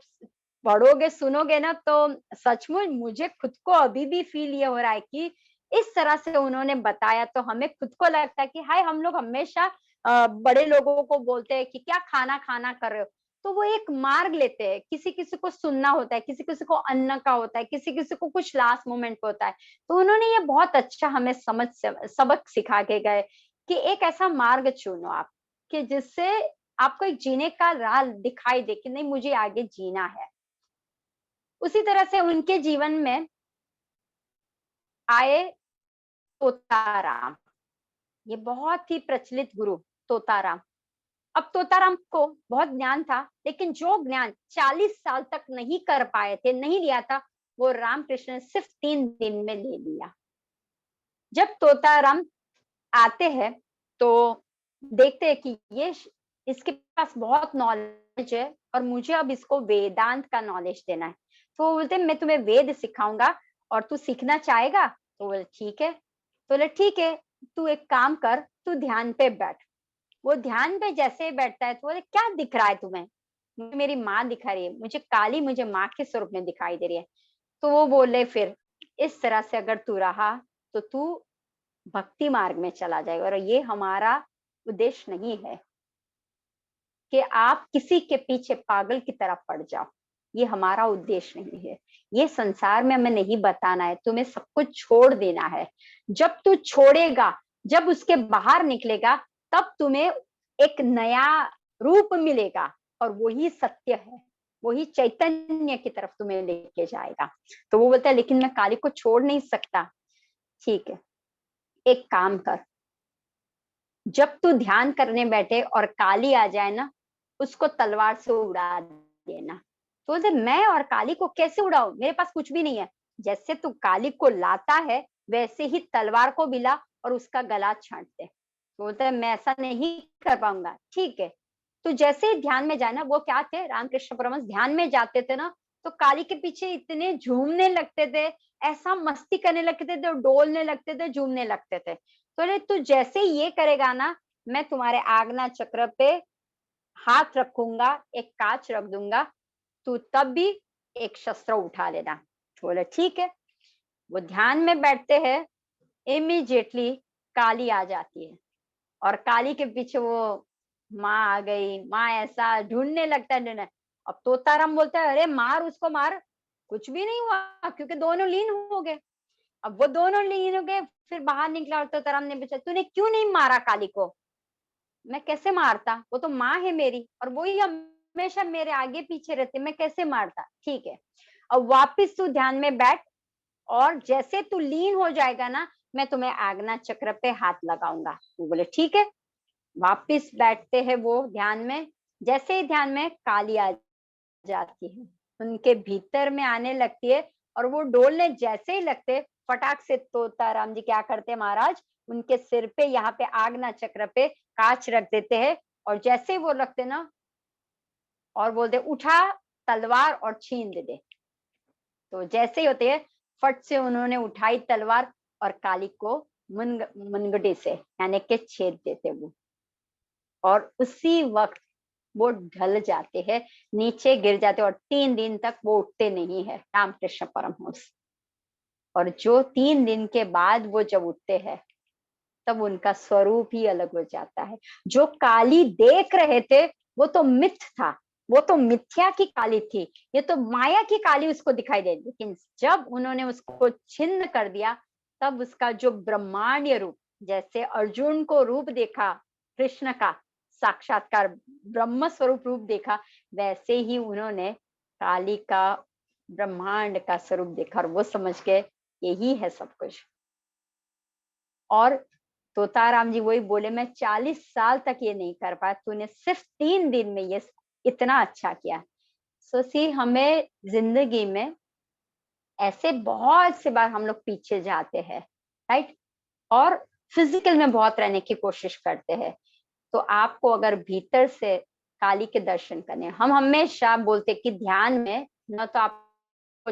पढ़ोगे सुनोगे ना, तो सचमुच मुझे खुद को अभी भी फील ये हो रहा है कि इस तरह से उन्होंने बताया, तो हमें खुद को लगता है कि हाय, हम लोग हमेशा बड़े लोगों को बोलते हैं कि क्या खाना खाना कर रहे हो, तो वो एक मार्ग लेते हैं। किसी किसी को सुनना होता है, किसी किसी को अन्न का होता है, किसी किसी को कुछ लास्ट मोमेंट पे होता है। तो उन्होंने ये बहुत अच्छा हमें सबक सिखा के गए कि एक ऐसा मार्ग चुनो आप, कि जिससे आपको एक जीने का राह दिखाई दे कि नहीं, मुझे आगे जीना है। उसी तरह से उनके जीवन में आए तोताराम, ये बहुत ही प्रचलित गुरु तोताराम। अब तोताराम को बहुत ज्ञान था, लेकिन जो ज्ञान 40 साल तक नहीं कर पाए थे, नहीं लिया था, वो रामकृष्ण ने सिर्फ 3 दिन में ले लिया। जब तोताराम आते हैं तो देखते हैं कि ये इसके पास बहुत नॉलेज है और मुझे अब इसको वेदांत का नॉलेज देना है। तो वो बोलते, मैं तुम्हें वेद सिखाऊंगा और तू सीखना चाहेगा? तो बोले ठीक है। तो बोले ठीक है, तू एक काम कर, तू ध्यान पे बैठ। वो ध्यान पे जैसे ही बैठता है तो बोले, क्या दिख रहा है तुम्हें? मुझे मेरी माँ दिखा रही है, मुझे काली, मुझे माँ के स्वरूप में दिखाई दे रही है। तो वो बोले, फिर इस तरह से अगर तू रहा तो तू भक्ति मार्ग में चला जाएगा, और ये हमारा उद्देश्य नहीं है कि आप किसी के पीछे पागल की तरह पड़ जाओ। ये हमारा उद्देश्य नहीं है। ये संसार में हमें नहीं बताना है, तुम्हें सब कुछ छोड़ देना है। जब तू छोड़ेगा, जब उसके बाहर निकलेगा, तब तुम्हें एक नया रूप मिलेगा, और वही सत्य है। वही चैतन्य की तरफ तुम्हें लेके जाएगा। तो वो बोलता है लेकिन मैं काली को छोड़ नहीं सकता। ठीक है, एक काम कर, जब तू ध्यान करने बैठे और काली आ जाए ना, उसको तलवार से उड़ा देना। तो बोलते मैं और काली को कैसे उड़ाऊं, मेरे पास कुछ भी नहीं है। जैसे तू काली को लाता है वैसे ही तलवार को भी ला और उसका गला छांट दे। तो बोलता है मैं ऐसा नहीं कर पाऊंगा। ठीक है, तो जैसे ही ध्यान में जाए ना, वो क्या थे, रामकृष्ण परमहंस ध्यान में जाते थे ना, तो काली के पीछे इतने झूमने लगते थे, ऐसा मस्ती करने लगते थे, डोलने लगते थे, झूमने लगते थे। तो तू जैसे ही ये करेगा ना, मैं तुम्हारे आज्ञा चक्र पे हाथ रखूंगा, एक कांच रख दूंगा, तू तब भी एक शस्त्र उठा लेना। बोले ठीक है। वो ध्यान में बैठते हैं, इमीडिएटली काली आ जाती है और काली के पीछे वो माँ आ गई, माँ ऐसा ढूंढने लगता है ढूंढने। अब तोताराम बोलता है अरे मार उसको मार, कुछ भी नहीं हुआ क्योंकि दोनों लीन हो गए। अब वो दोनों लीन हो गए, फिर बाहर निकला और तोताराम ने पूछा तूने क्यों नहीं मारा काली को। मैं कैसे मारता, वो तो माँ है मेरी और वो ही हमेशा मेरे आगे पीछे रहती, मैं कैसे मारता। ठीक है, अब वापिस तू ध्यान में बैठ और जैसे तू लीन हो जाएगा ना, मैं तुम्हें आज्ञा चक्र पे हाथ लगाऊंगा। वो बोले ठीक है। वापिस बैठते हैं वो ध्यान में। जैसे ही ध्यान में काली आ जाती है, उनके भीतर में आने लगती है और वो डोलने जैसे ही लगते, फटाक से तोताराम जी क्या करते महाराज, उनके सिर पे यहाँ पे आज्ञा चक्र पे कांच रख देते हैं और जैसे ही वो रखते ना और बोलते उठा तलवार और छीन दे। तो जैसे ही होते हैं, फट से उन्होंने उठाई तलवार और काली को मुनगटे से यानी के छेद देते वो, और उसी वक्त वो ढल जाते हैं, नीचे गिर जाते हैं और 3 दिन तक वो उठते नहीं है रामकृष्ण परमहंस। और जो 3 दिन के बाद वो जब उठते हैं, तब उनका स्वरूप ही अलग हो जाता है। जो काली देख रहे थे वो तो मिथ था, वो तो मिथ्या की काली थी, ये तो माया की काली उसको दिखाई दे। लेकिन जब उन्होंने उसको छिन्न कर दिया, तब उसका जो ब्रह्मांडीय रूप, जैसे अर्जुन को रूप देखा कृष्ण का साक्षात्कार ब्रह्म स्वरूप रूप देखा, वैसे ही उन्होंने काली का ब्रह्मांड का स्वरूप देखा और वो समझ गए यही है सब कुछ। और तोताराम जी वही बोले मैं 40 साल तक ये नहीं कर पाया, तूने सिर्फ 3 दिन में ये इतना अच्छा किया। सो सी हमें जिंदगी में ऐसे बहुत से बार हम लोग पीछे जाते हैं, राइट, और फिजिकल में बहुत रहने की कोशिश करते हैं। तो आपको अगर भीतर से काली के दर्शन करने, हम हमेशा बोलते कि ध्यान में न तो आपको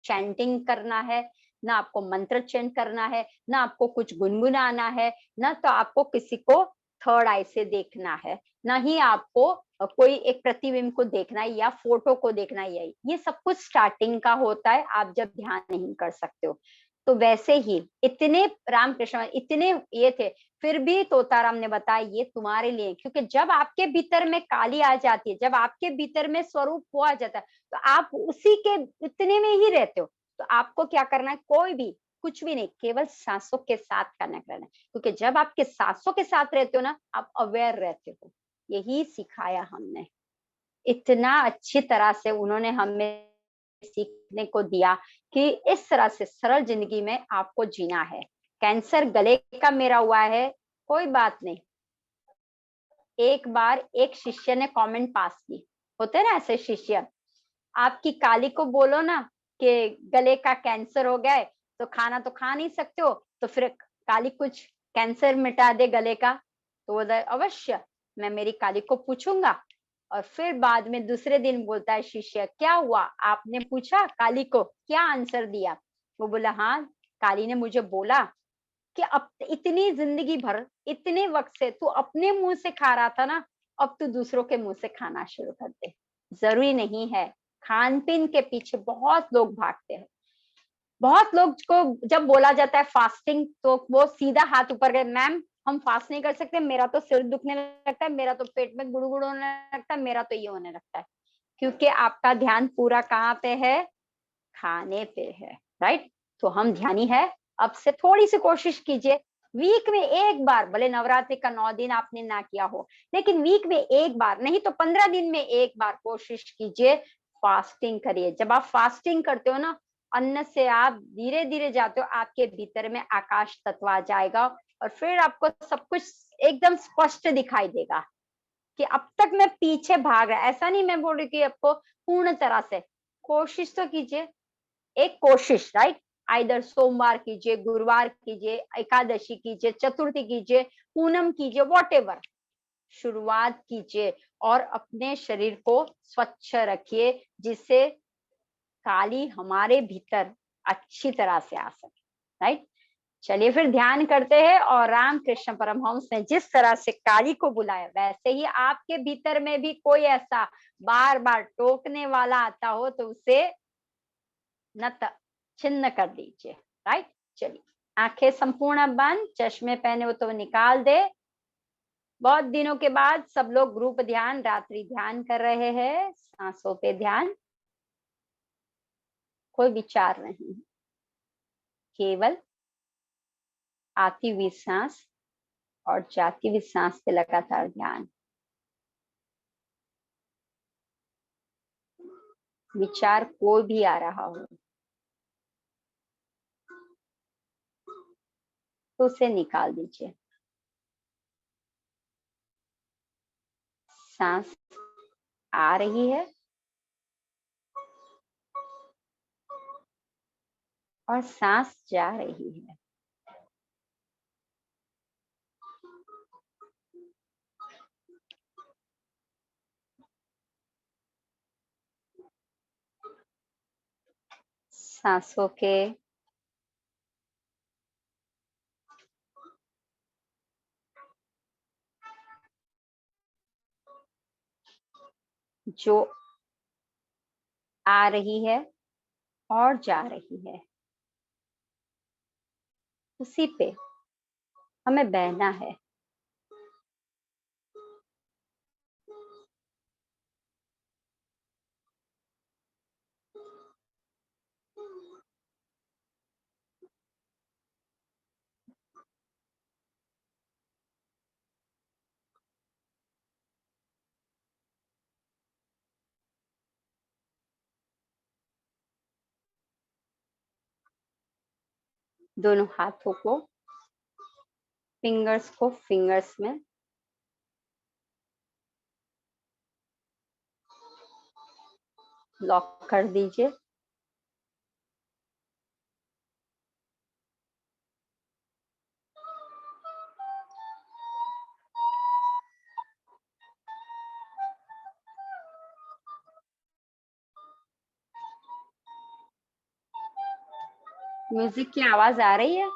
चैंटिंग करना है, ना आपको मंत्र चैंट करना है, ना आपको कुछ गुनगुनाना है, ना तो आपको किसी को थर्ड आई से देखना है, ना ही आपको कोई एक प्रतिबिंब को देखना है या फोटो को देखना है। ये सब कुछ स्टार्टिंग का होता है, आप जब ध्यान नहीं कर सकते हो। तो वैसे ही इतने रामकृष्ण इतने ये थे, फिर भी तोताराम ने बताया ये तुम्हारे लिए, क्योंकि जब आपके भीतर में काली आ जाती है, जब आपके भीतर में स्वरूप हुआ जाता है, तो आप उसी के इतने में ही रहते हो। तो आपको क्या करना है, कोई भी कुछ भी नहीं, केवल सांसों के साथ कनेक्ट रहना है, क्योंकि जब आपके सांसों के साथ रहते हो ना, आप अवेयर रहते हो। यही सिखाया हमने, इतना अच्छी तरह से उन्होंने हमें सीखने को दिया कि इस तरह से सरल जिंदगी में आपको जीना है। कैंसर गले का मेरा हुआ है, कोई बात नहीं। एक बार एक शिष्य ने कमेंट पास की, होते ना ऐसे शिष्य, आपकी काली को बोलो ना कि गले का कैंसर हो गया है, तो खाना तो खा नहीं सकते हो, तो फिर काली कुछ कैंसर मिटा दे गले का। तो बोलता है अवश्य, मैं मेरी काली को पूछूंगा। और फिर बाद में दूसरे दिन बोलता है शिष्य क्या हुआ, आपने पूछा काली को, क्या आंसर दिया। वो बोला हाँ, काली ने मुझे बोला कि अब इतनी जिंदगी भर इतने वक्त से तू अपने मुंह से खा रहा था ना, अब तू दूसरों के मुंह से खाना शुरू कर दे। जरूरी नहीं है, खान पीन के पीछे बहुत लोग भागते हैं। बहुत लोग को जब बोला जाता है फास्टिंग, तो वो सीधा हाथ ऊपर गए, मैम हम फास्ट नहीं कर सकते, मेरा तो सिर दुखने लगता है, मेरा तो पेट में गुड़गुड़ होने लगता है, मेरा तो ये होने लगता है। क्योंकि आपका ध्यान पूरा कहाँ पे है, खाने पे है, राइट। तो हम ध्यानी है, अब से थोड़ी सी कोशिश कीजिए, वीक में एक बार, भले नवरात्रि का 9 दिन आपने ना किया हो, लेकिन वीक में एक बार नहीं तो 15 दिन में एक बार कोशिश कीजिए फास्टिंग करिए। जब आप फास्टिंग करते हो ना, अन्न से आप धीरे धीरे जाते हो, आपके भीतर में आकाश तत्व आ जाएगा और फिर आपको सब कुछ एकदम स्पष्ट दिखाई देगा कि अब तक मैं पीछे भाग रहा। ऐसा नहीं मैं बोल रही कि आपको पूर्ण तरह से, कोशिश तो कीजिए, एक कोशिश, राइट। आइदर सोमवार कीजिए, गुरुवार कीजिए, एकादशी कीजिए, चतुर्थी कीजिए, पूनम कीजिए, वॉटेवर, शुरुआत कीजिए और अपने शरीर को स्वच्छ रखिए, जिससे काली हमारे भीतर अच्छी तरह से आ सके, राइट। चलिए फिर ध्यान करते हैं। और रामकृष्ण परमहंस ने जिस तरह से काली को बुलाया, वैसे ही आपके भीतर में भी कोई ऐसा बार बार टोकने वाला आता हो तो उसे नत छिन्न कर दीजिए, राइट। चलिए, आंखें संपूर्ण बंद, चश्मे पहने हो तो निकाल दे। बहुत दिनों के बाद सब लोग ग्रुप ध्यान, रात्रि ध्यान कर रहे हैं, सांसों पे ध्यान, कोई विचार नहीं, केवल आती हुई सांस और जाती हुई सांस पे लगातार ध्यान। विचार कोई भी आ रहा हो तो उसे निकाल दीजिए। सांस आ रही है और सांस जा रही है। सांसों के जो आ रही है और जा रही है, उसी पे हमें बहना है। दोनों हाथों को, फिंगर्स को फिंगर्स में लॉक कर दीजिए। म्यूजिक की आवाज आ रही है?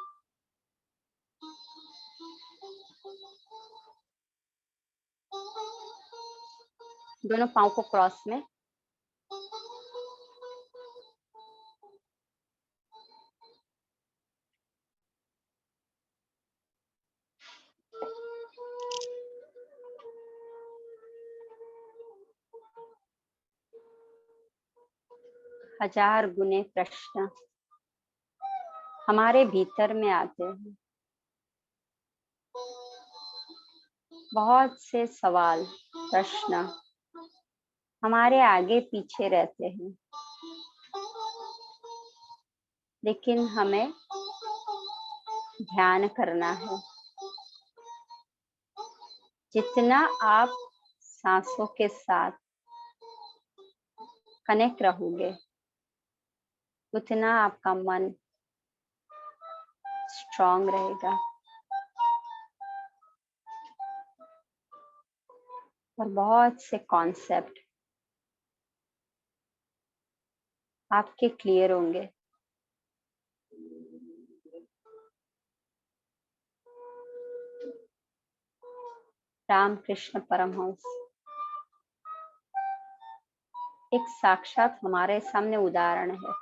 दोनों पाँव को क्रॉस में, हजार गुने प्रश्न हमारे भीतर में आते हैं, बहुत से सवाल, प्रश्न हमारे आगे पीछे रहते हैं, लेकिन हमें ध्यान करना है। जितना आप सांसों के साथ कनेक्ट रहोगे, उतना आपका मन स्ट्रांग रहेगा और बहुत से कॉन्सेप्ट आपके क्लियर होंगे। रामकृष्ण परमहंस एक साक्षात हमारे सामने उदाहरण है,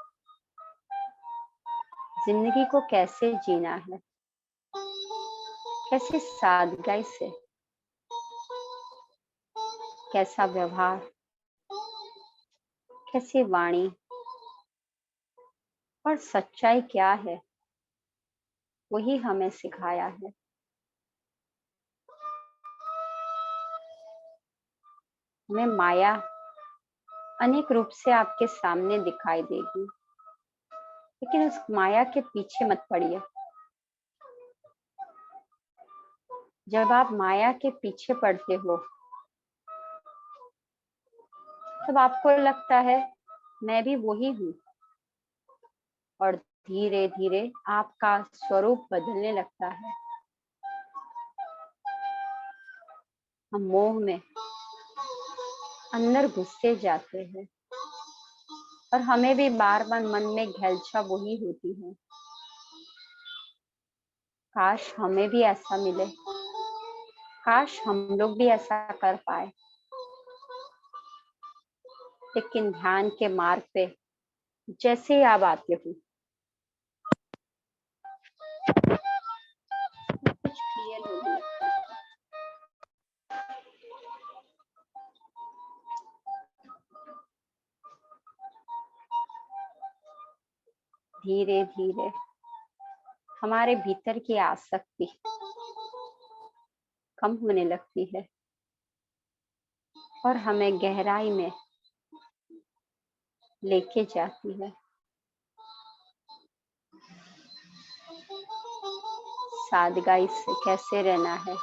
जिंदगी को कैसे जीना है, कैसे सादगी से, कैसा व्यवहार, कैसी वाणी और सच्चाई क्या है, वही हमें सिखाया है। हमें माया अनेक रूप से आपके सामने दिखाई देगी, लेकिन उस माया के पीछे मत पड़िए। जब आप माया के पीछे पड़ते हो तब आपको लगता है मैं भी वही हूँ, और धीरे धीरे आपका स्वरूप बदलने लगता है। हम मोह में अंदर घुसते जाते हैं और हमें भी बार बार मन में घैलछा वही होती है। काश हमें भी ऐसा मिले, काश हम लोग भी ऐसा कर पाए। लेकिन ध्यान के मार्ग पे जैसे ही आप आते हो कुछ क्लियर होने लगता है। धीरे धीरे हमारे भीतर की आसक्ति कम होने लगती है और हमें गहराई में लेके जाती है। सादगाई से कैसे रहना है,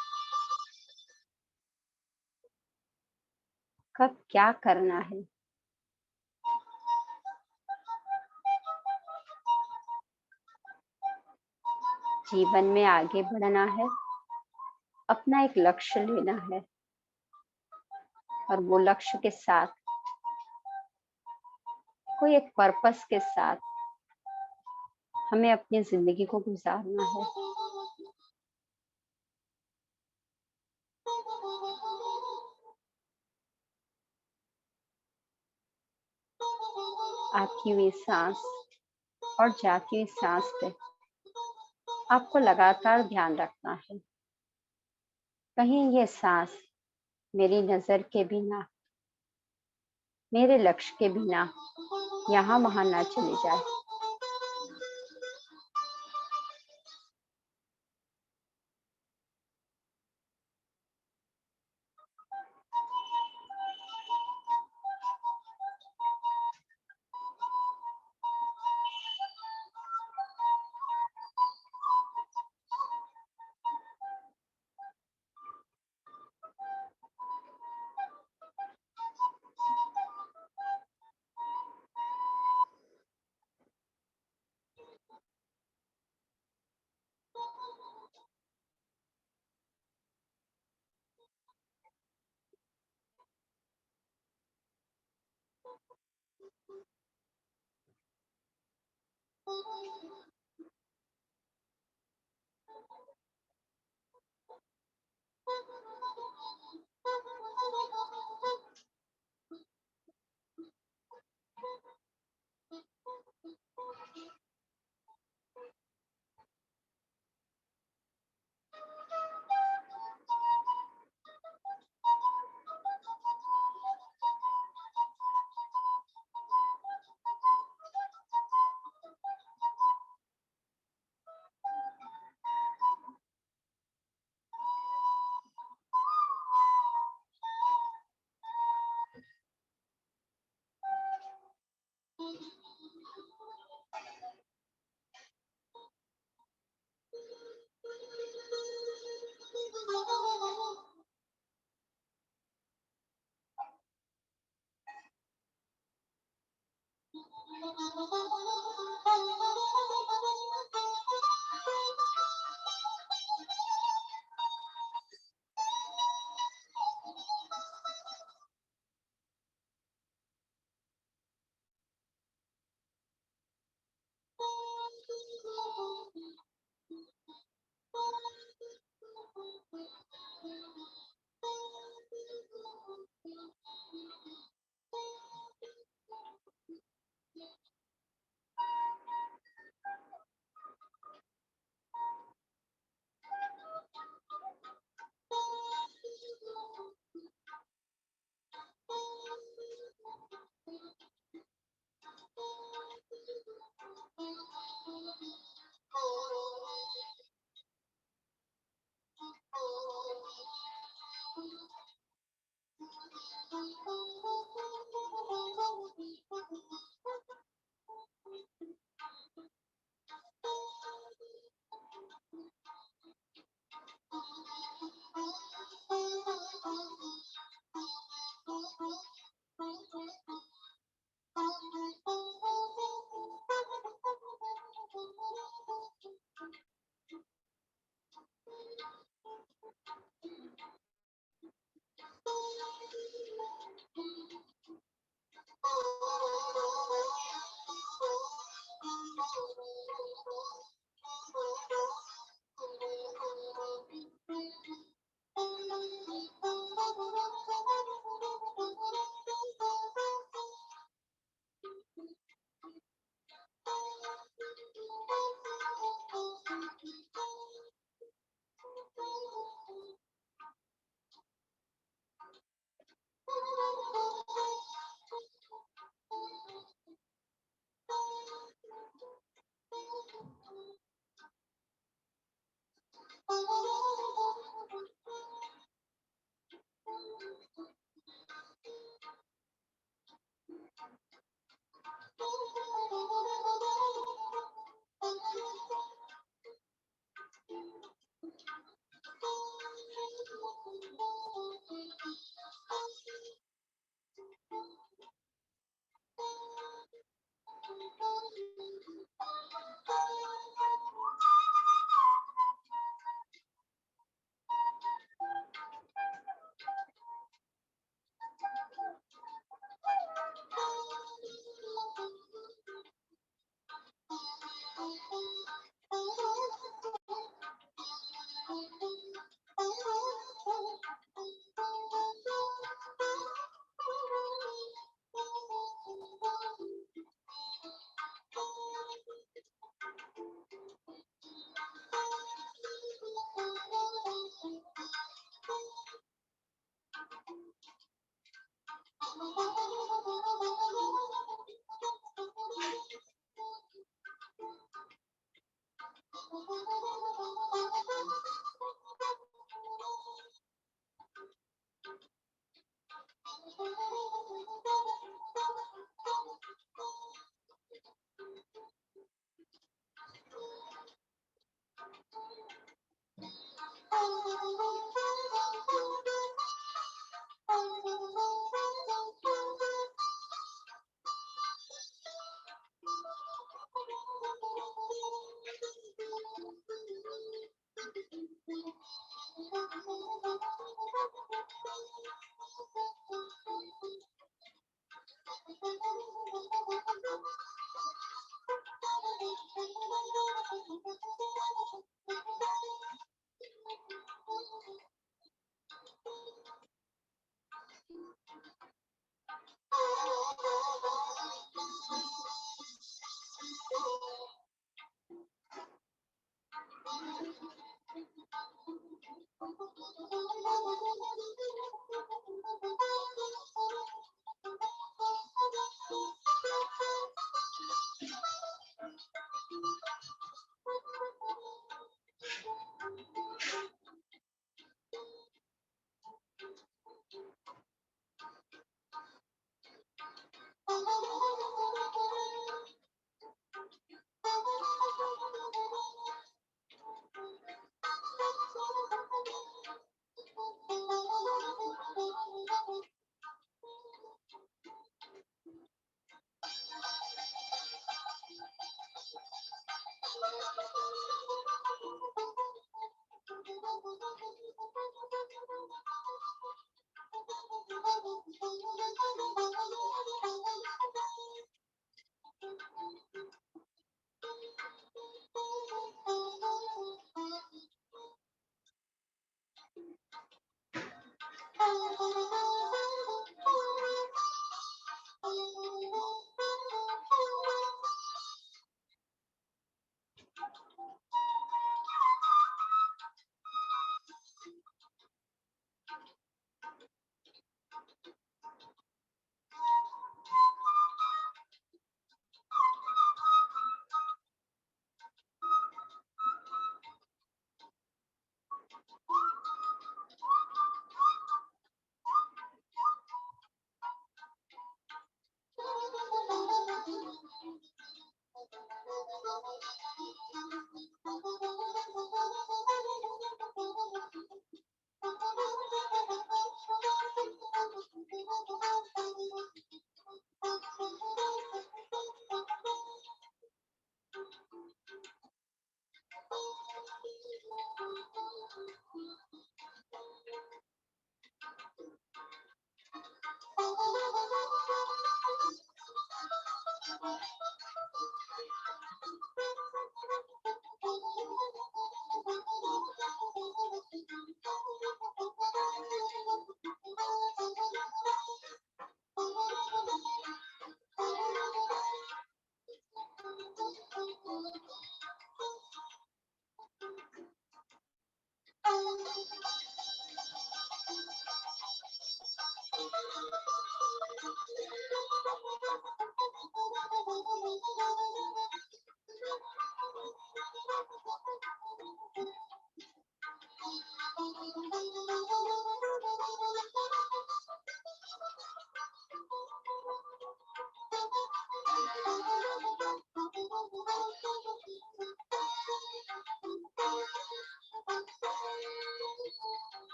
कब क्या करना है, जीवन में आगे बढ़ना है, अपना एक लक्ष्य लेना है और वो लक्ष्य के साथ कोई एक पर्पस के साथ हमें अपनी जिंदगी को गुजारना है। आती हुई सांस और जाती हुई सांस पे आपको लगातार ध्यान रखना है। कहीं ये सांस मेरी नजर के बिना, मेरे लक्ष्य के बिना यहाँ वहां ना चली जाए।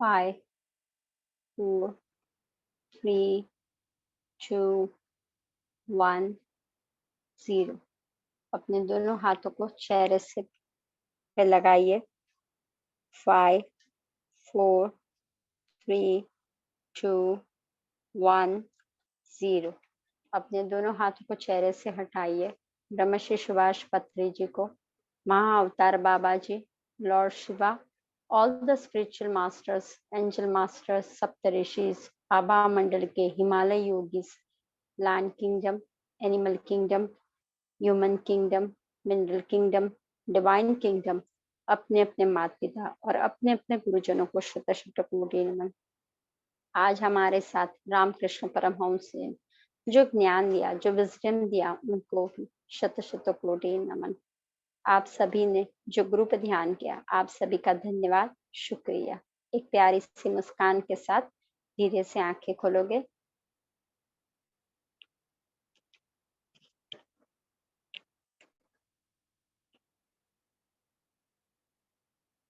5, 4, 3, 2, 1, 0। अपने दोनों हाथों को चेहरे से पे लगाइए। 5, 4, 3, 2, 1, 0। अपने दोनों हाथों को चेहरे से हटाइए। ब्रह्मश्री सुभाष पत्री जी को, Mahavatar Baba ji, lord Shiva, all the spiritual masters, angel masters, saptarishis, आभा मंडल के Himalaya yogis, land kingdom, animal kingdom, human kingdom, mineral kingdom, divine kingdom, अपने अपने माता पिता और अपने अपने गुरुजनों को शत शत कोटि नमन। आज हमारे साथ रामकृष्ण परमहंस ने जो ज्ञान दिया, जो विजडम दिया, उनको भी शत शत कोटि नमन। आप सभी ने जो ग्रुप ध्यान किया, आप सभी का धन्यवाद, शुक्रिया। एक प्यारी सी मुस्कान के साथ धीरे से आंखें खोलोगे।